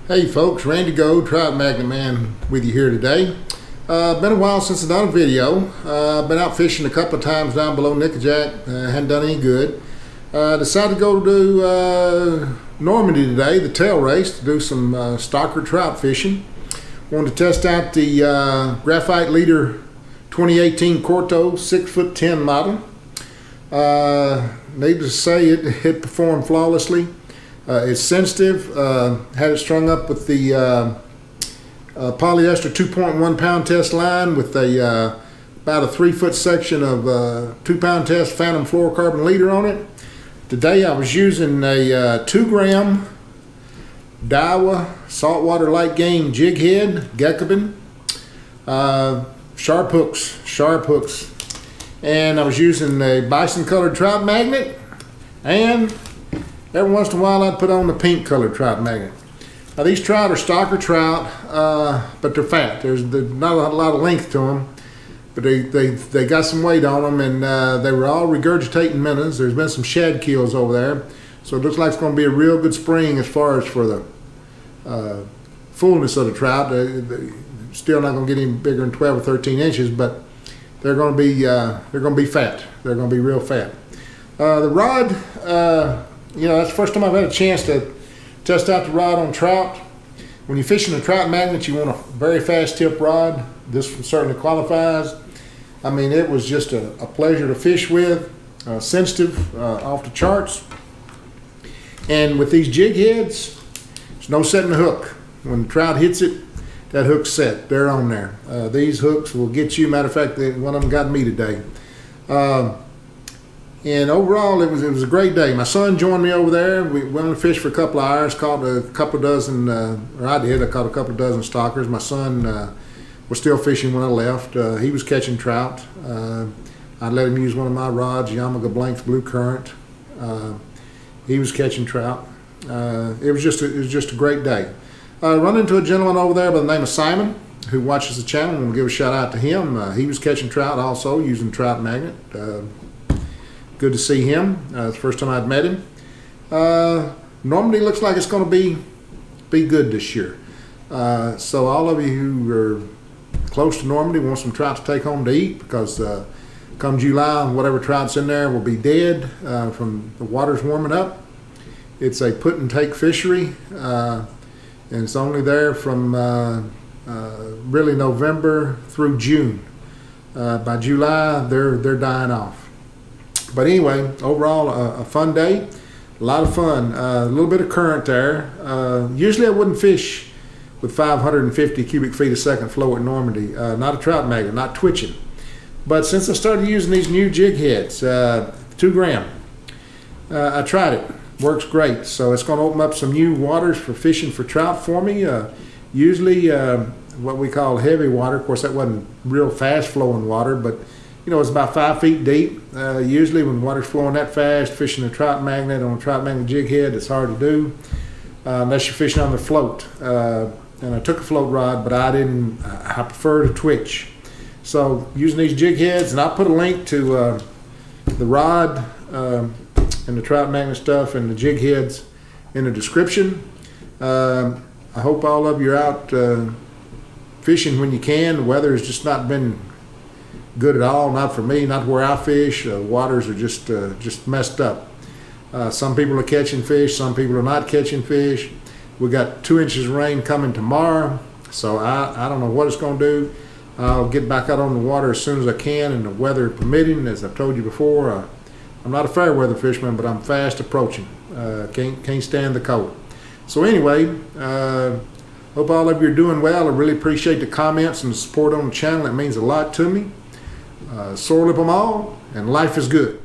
Hey folks, Randy Go, Trout Magnet Man with you here today. Been a while since I've done a video. Been out fishing a couple of times down below Nickajack. Hadn't done any good. Decided to go to Normandy today, the tail race, to do some stocker trout fishing. Wanted to test out the Graphite Leader 2018 Corto 6'10" model. Needless to say, it performed flawlessly. It's sensitive. Had it strung up with the polyester 2.1 pound test line with a about a 3-foot section of 2-pound test phantom fluorocarbon leader on it. Today I was using a 2-gram Daiwa saltwater light game jig head Gekkoben, sharp hooks, and I was using a Bison colored Trout Magnet, and every once in a while I'd put on the pink colored Trout Magnet. Now these trout are stocker trout, but they're fat. There's not a lot of length to them, but they got some weight on them, and they were all regurgitating minnows. There's been some shad kills over there, so it looks like it's going to be a real good spring as far as for the fullness of the trout. They're still not going to get any bigger than 12 or 13 inches, but they're going to be fat. They're going to be real fat. The rod, you know, that's the first time I've had a chance to test out the rod on trout. When you're fishing a Trout Magnet, you want a very fast tip rod. This one certainly qualifies. I mean, it was just a pleasure to fish with, sensitive, off the charts. And with these jig heads, there's no setting the hook. When the trout hits it, that hook's set. They're on there. These hooks will get you. Matter of fact, one of them got me today. And overall, it was a great day. My son joined me over there. We went on to fish for a couple of hours, caught a couple of dozen, I caught a couple of dozen stockers. My son was still fishing when I left. He was catching trout. I let him use one of my rods, Yamaha Blank's Blue Current. He was catching trout. It was just a great day. I run into a gentleman over there by the name of Simon, who watches the channel, and we'll give a shout out to him. He was catching trout also using Trout Magnet. Good to see him. It's the first time I'd met him. Normandy looks like it's going to be good this year. So all of you who are close to Normandy want some trout to take home to eat, because come July, whatever trout's in there will be dead from the water's warming up. It's a put and take fishery, and it's only there from really November through June. By July, they're dying off. But anyway, overall, a fun day, a lot of fun, a little bit of current there. Usually I wouldn't fish with 550 cubic feet a second flow at Normandy, not a Trout Magnet, not twitching. But since I started using these new jig heads, 2 gram, I tried it, works great. So it's going to open up some new waters for fishing for trout for me. Usually what we call heavy water, of course that wasn't real fast flowing water, but you know, it's about 5 feet deep. Usually when water's flowing that fast, fishing a Trout Magnet on a Trout Magnet jig head, it's hard to do unless you're fishing on the float. And I took a float rod, but I prefer to twitch. So using these jig heads, and I'll put a link to the rod and the Trout Magnet stuff and the jig heads in the description. I hope all of you are out fishing when you can. The weather has just not been good at all, not for me, not where I fish. Waters are just messed up. Some people are catching fish, some people are not catching fish. We got 2 inches of rain coming tomorrow, so I don't know what it's going to do. I'll get back out on the water as soon as I can, and the weather permitting. As I've told you before, I'm not a fair weather fisherman, but I'm fast approaching. Can't stand the cold. So anyway, hope all of you are doing well. I really appreciate the comments and the support on the channel. It means a lot to me. Sore lip them all, and life is good.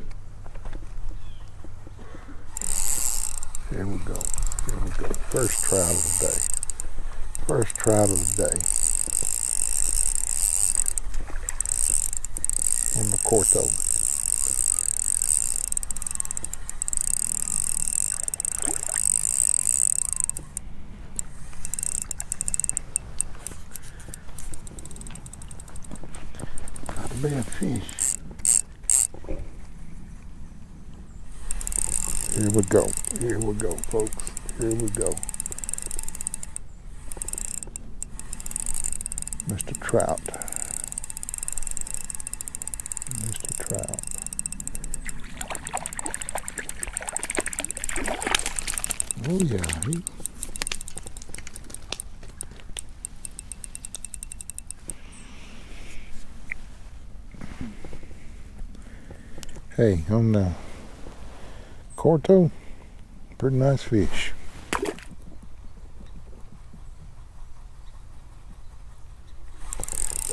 Here we go. Here we go. First trout of the day. First trout of the day. On the Corto. Not a bad fish. Here we go. Here we go, folks. Here we go. Mr. Trout. Mr. Trout. Oh yeah, hey, on Corto, pretty nice fish.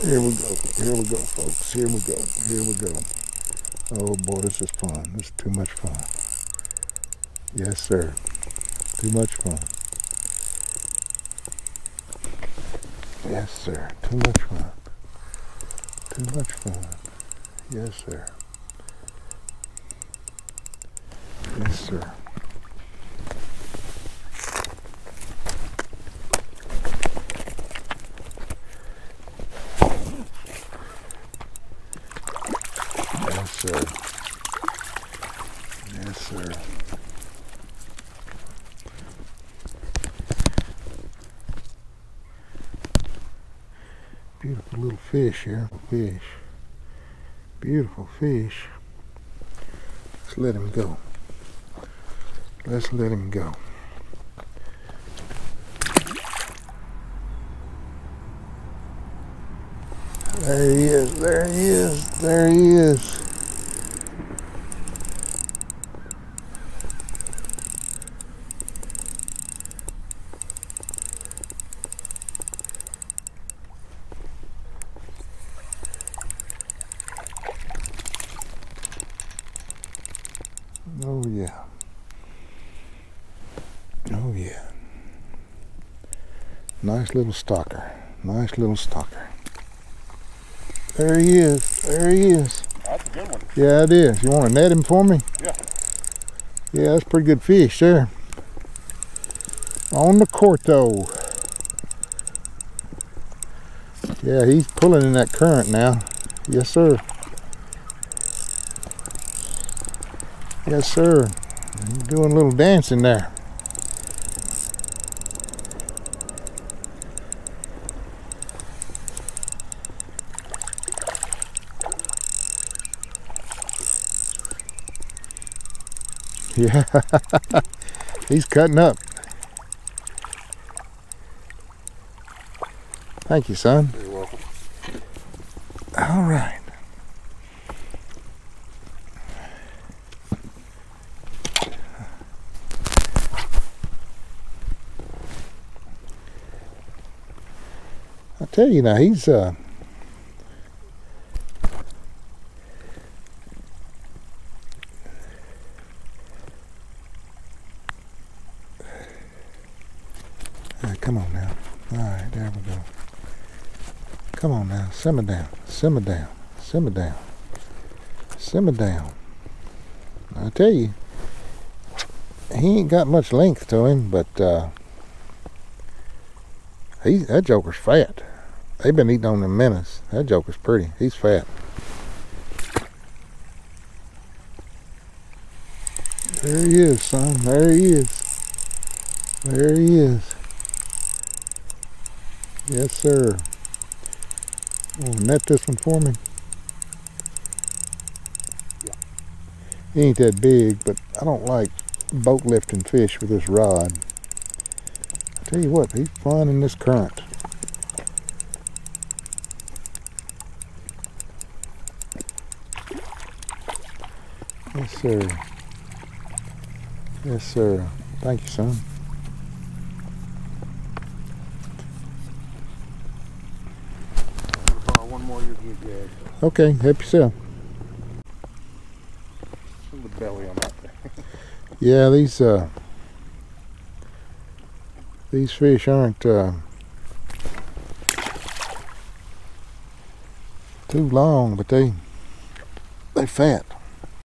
Here we go, folks, here we go. Oh boy, this is fun, this is too much fun. Yes sir, too much fun. Yes sir, too much fun. Too much fun. Yes sir. Yes sir. Yes sir. Yes sir. Beautiful little fish here. Fish. Beautiful fish. Let's let him go. Let's let him go. There he is, there he is, there he is. Oh yeah. Oh yeah. Nice little stalker. Nice little stalker. There he is. There he is. That's a good one. Yeah, it is. You want to net him for me? Yeah. Yeah, that's a pretty good fish there. On the Corto. Yeah, he's pulling in that current now. Yes, sir. Yes, sir. He's doing a little dancing there. Yeah, he's cutting up. Thank you, son. You're welcome. All right. I tell you now, he's come on now. All right, there we go. Come on now, simmer down, simmer down, simmer down, simmer down. I tell you, he ain't got much length to him, but that joker's fat. They've been eating on them minnows. That joker's pretty. He's fat. There he is, son. There he is. There he is. Yes, sir. Want to net this one for me? Yeah. He ain't that big, but I don't like boat lifting fish with this rod. I tell you what, he's fun in this current. Yes, sir. Yes, sir. Thank you, son. One more, you can get Okay, help yourself. the belly on that thing. Yeah, these fish aren't too long, but they fat.